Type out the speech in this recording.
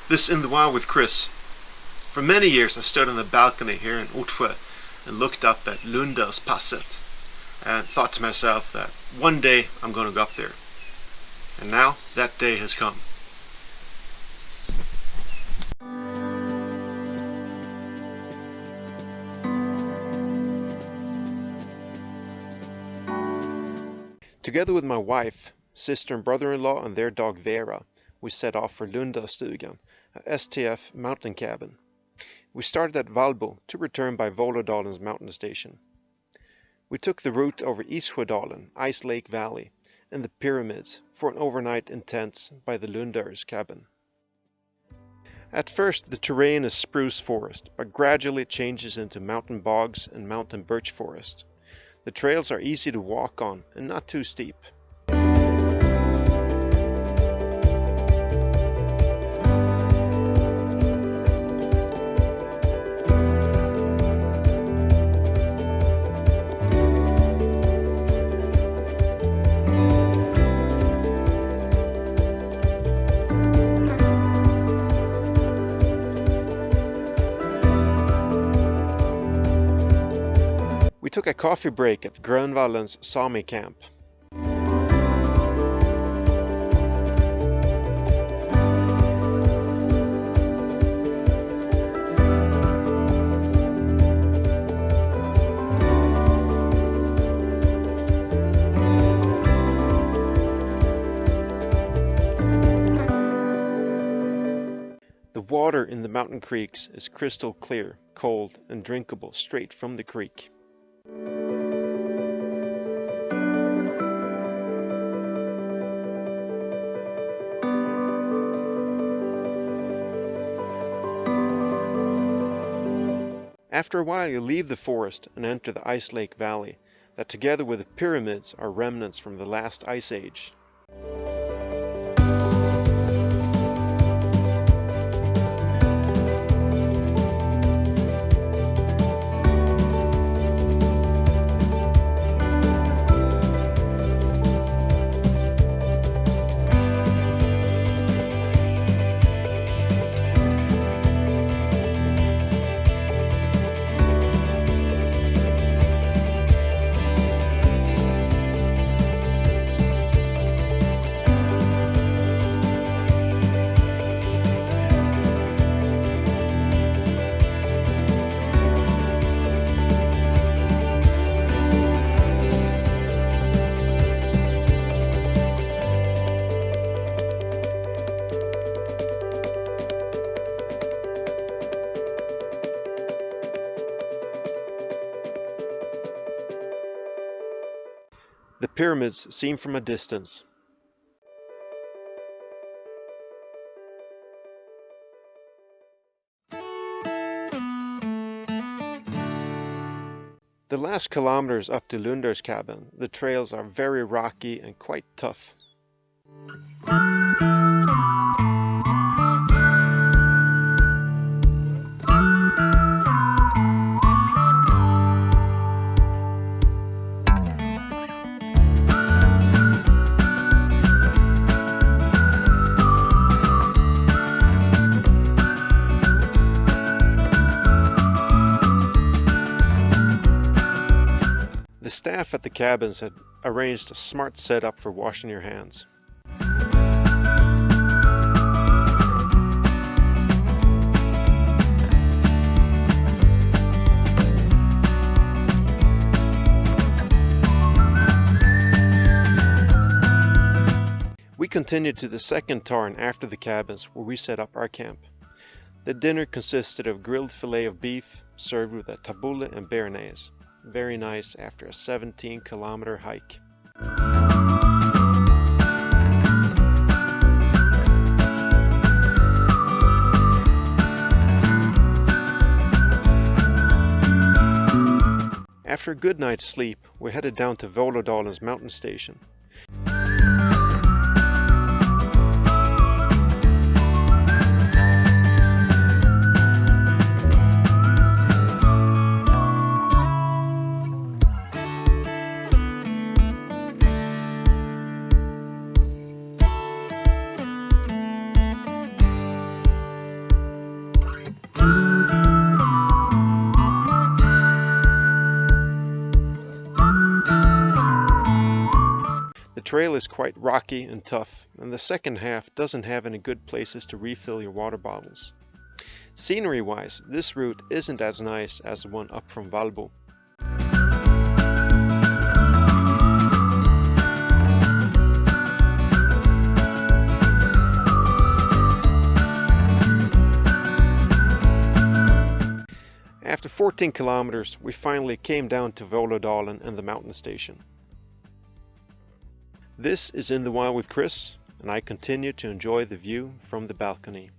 This in the Wild with Chris. For many years I stood on the balcony here in Ottsjö and looked up at Lunndörspasset and thought to myself that one day I'm going to go up there. And now that day has come. Together with my wife, sister and brother-in-law and their dog Vera, we set off for Lunndörrsstugan, a STF mountain cabin. We started at Vallbo to return by Vålådalens mountain station. We took the route over Issjödalen, Ice Lake Valley, and the pyramids for an overnight in tents by the Lunndörrs cabin. At first the terrain is spruce forest, but gradually it changes into mountain bogs and mountain birch forest. The trails are easy to walk on and not too steep. We took a coffee break at Grönvallen's Sami camp. The water in the mountain creeks is crystal clear, cold, and drinkable straight from the creek. After a while you leave the forest and enter the Ice Lake Valley, that together with the pyramids are remnants from the last ice age. The pyramids seen from a distance. The last kilometers up to Lunndörrs cabin, the trails are very rocky and quite tough. The staff at the cabins had arranged a smart setup for washing your hands. We continued to the second tarn after the cabins where we set up our camp. The dinner consisted of grilled fillet of beef served with a tabbouleh and béarnaise. Very nice after a 17-kilometer hike. After a good night's sleep, we headed down to Vålådalens mountain station. trail is quite rocky and tough, and the second half doesn't have any good places to refill your water bottles. Scenery wise, this route isn't as nice as the one up from Vallbo. After 14 kilometers, we finally came down to Vålådalen and the mountain station. This is In the Wild with Chris, and I continue to enjoy the view from the balcony.